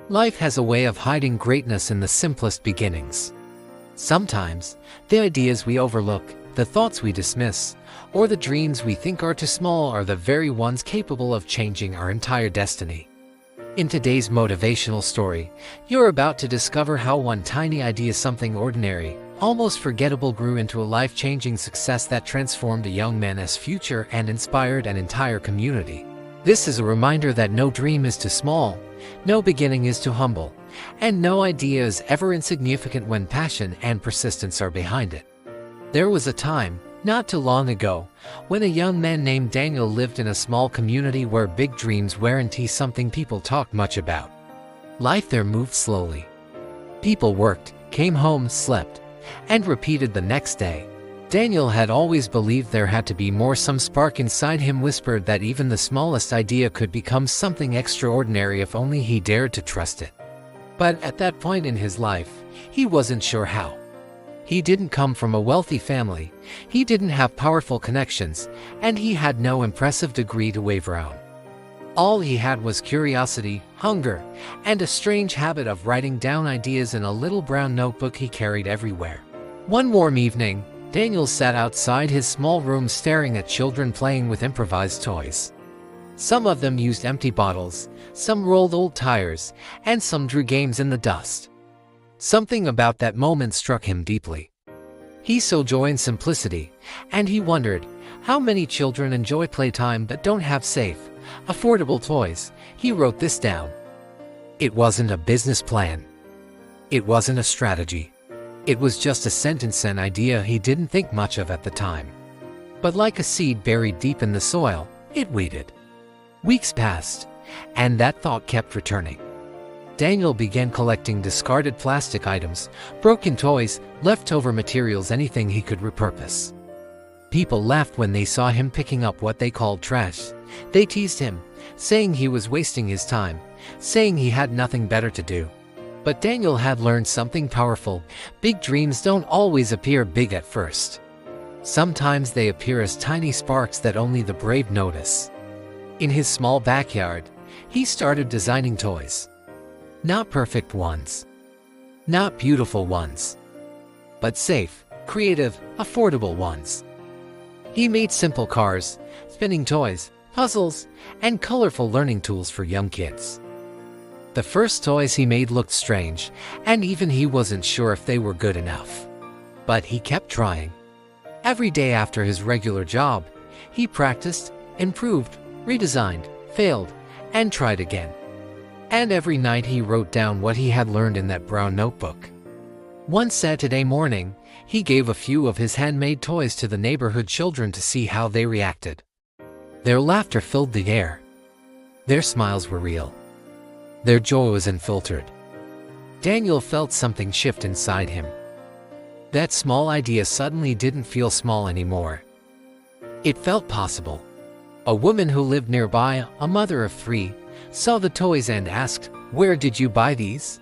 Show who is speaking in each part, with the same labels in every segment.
Speaker 1: Life has a way of hiding greatness in the simplest beginnings. Sometimes, the ideas we overlook, the thoughts we dismiss, or the dreams we think are too small are the very ones capable of changing our entire destiny. In today's motivational story, you're about to discover how one tiny idea, something ordinary, almost forgettable, grew into a life-changing success that transformed a young man's future and inspired an entire community. This is a reminder that no dream is too small, no beginning is too humble, and no idea is ever insignificant when passion and persistence are behind it. There was a time, not too long ago, when a young man named Daniel lived in a small community where big dreams weren't something people talked much about. Life there moved slowly. People worked, came home, slept, and repeated the next day. Daniel had always believed there had to be more. Some spark inside him whispered that even the smallest idea could become something extraordinary if only he dared to trust it. But at that point in his life, he wasn't sure how. He didn't come from a wealthy family, he didn't have powerful connections, and he had no impressive degree to waver on. All he had was curiosity, hunger, and a strange habit of writing down ideas in a little brown notebook he carried everywhere. One warm evening, Daniel sat outside his small room staring at children playing with improvised toys. Some of them used empty bottles, some rolled old tires, and some drew games in the dust. Something about that moment struck him deeply. He saw joy in simplicity, and he wondered how many children enjoy playtime but don't have safe, affordable toys. He wrote this down. It wasn't a business plan. It wasn't a strategy. It was just a sentence, an idea he didn't think much of at the time. But like a seed buried deep in the soil, it waited. Weeks passed, and that thought kept returning. Daniel began collecting discarded plastic items, broken toys, leftover materials, anything he could repurpose. People laughed when they saw him picking up what they called trash. They teased him, saying he was wasting his time, saying he had nothing better to do. But Daniel had learned something powerful. Big dreams don't always appear big at first. Sometimes they appear as tiny sparks that only the brave notice. In his small backyard, he started designing toys. Not perfect ones. Not beautiful ones. But safe, creative, affordable ones. He made simple cars, spinning toys, puzzles, and colorful learning tools for young kids. The first toys he made looked strange, and even he wasn't sure if they were good enough. But he kept trying. Every day after his regular job, he practiced, improved, redesigned, failed, and tried again. And every night he wrote down what he had learned in that brown notebook. One Saturday morning, he gave a few of his handmade toys to the neighborhood children to see how they reacted. Their laughter filled the air. Their smiles were real. Their joy was unfiltered. Daniel felt something shift inside him. That small idea suddenly didn't feel small anymore. It felt possible. A woman who lived nearby, a mother of 3, saw the toys and asked, "Where did you buy these?"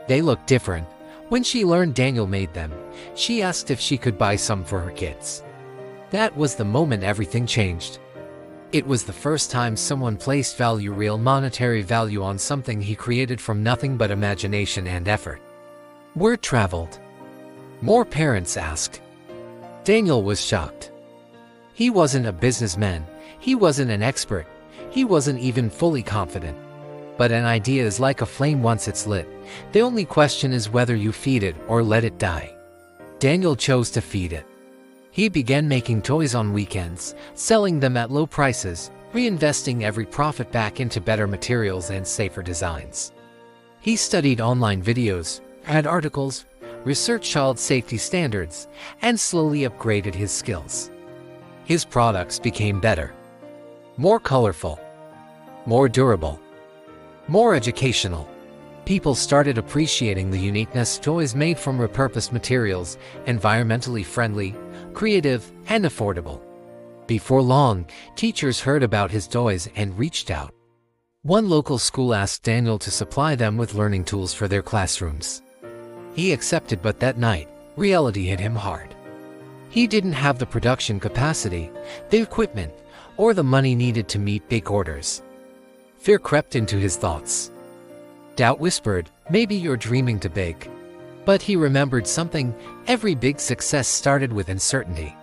Speaker 1: They looked different. When she learned Daniel made them, she asked if she could buy some for her kids. That was the moment everything changed. It was the first time someone placed value, real monetary value, on something he created from nothing but imagination and effort. Word traveled. More parents asked. Daniel was shocked. He wasn't a businessman. He wasn't an expert. He wasn't even fully confident. But an idea is like a flame. Once it's lit, the only question is whether you feed it or let it die. Daniel chose to feed it. He began making toys on weekends, selling them at low prices, reinvesting every profit back into better materials and safer designs. He studied online videos, read articles, researched child safety standards, and slowly upgraded his skills. His products became better, more colorful, more durable, more educational. People started appreciating the uniqueness of toys made from repurposed materials, environmentally friendly, creative, and affordable. Before long, teachers heard about his toys and reached out. One local school asked Daniel to supply them with learning tools for their classrooms. He accepted, but that night, reality hit him hard. He didn't have the production capacity, the equipment, or the money needed to meet big orders. Fear crept into his thoughts. Doubt whispered, maybe you're dreaming too big. But he remembered something: every big success started with uncertainty.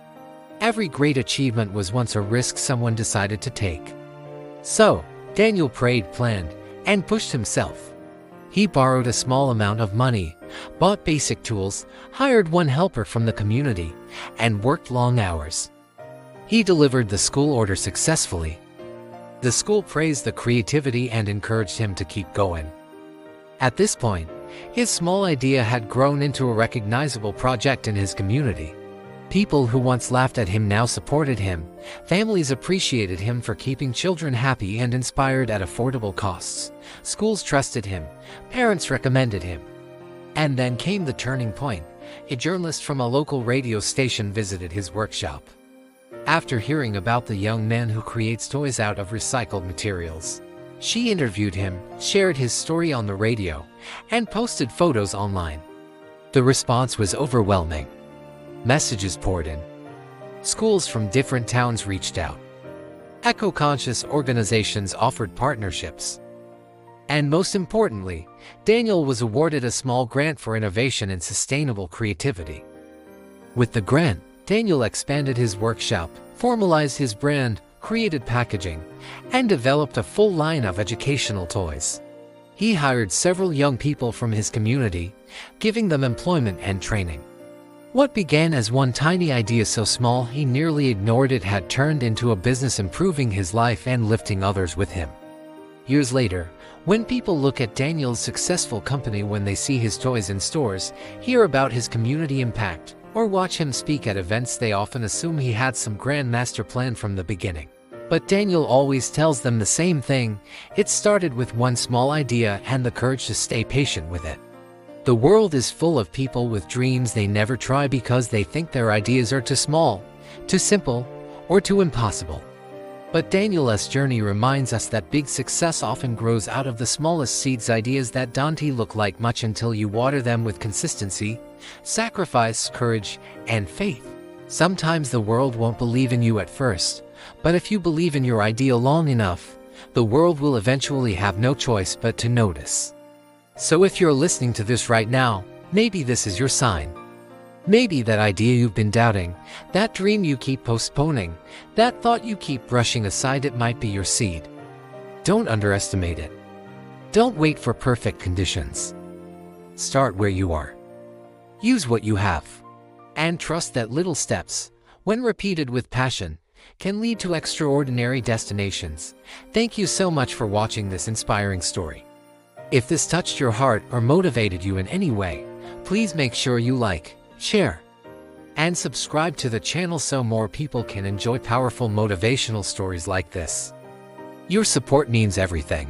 Speaker 1: Every great achievement was once a risk someone decided to take. So, Daniel prayed, planned, and pushed himself. He borrowed a small amount of money, bought basic tools, hired one helper from the community, and worked long hours. He delivered the school order successfully. The school praised the creativity and encouraged him to keep going. At this point, his small idea had grown into a recognizable project in his community. People who once laughed at him now supported him. Families appreciated him for keeping children happy and inspired at affordable costs. Schools trusted him. Parents recommended him. And then came the turning point. A journalist from a local radio station visited his workshop. After hearing about the young man who creates toys out of recycled materials, she interviewed him, shared his story on the radio, and posted photos online. The response was overwhelming. Messages poured in. Schools from different towns reached out. Eco-conscious organizations offered partnerships. And most importantly, Daniel was awarded a small grant for innovation and sustainable creativity. With the grant, Daniel expanded his workshop, formalized his brand, created packaging, and developed a full line of educational toys. He hired several young people from his community, giving them employment and training. What began as one tiny idea so small he nearly ignored it had turned into a business, improving his life and lifting others with him. Years later, when people look at Daniel's successful company, when they see his toys in stores, hear about his community impact, or watch him speak at events, they often assume he had some grand master plan from the beginning. But Daniel always tells them the same thing: it started with one small idea and the courage to stay patient with it. The world is full of people with dreams they never try because they think their ideas are too small, too simple, or too impossible. But Daniel's journey reminds us that big success often grows out of the smallest seeds, ideas that don't look like much until you water them with consistency, sacrifice, courage, and faith. Sometimes the world won't believe in you at first, but if you believe in your idea long enough, the world will eventually have no choice but to notice. So if you're listening to this right now, maybe this is your sign. Maybe that idea you've been doubting, that dream you keep postponing, that thought you keep brushing aside, it might be your seed. Don't underestimate it. Don't wait for perfect conditions. Start where you are. Use what you have. And trust that little steps, when repeated with passion, can lead to extraordinary destinations. Thank you so much for watching this inspiring story. If this touched your heart or motivated you in any way, please make sure you like, share, and subscribe to the channel so more people can enjoy powerful motivational stories like this. Your support means everything.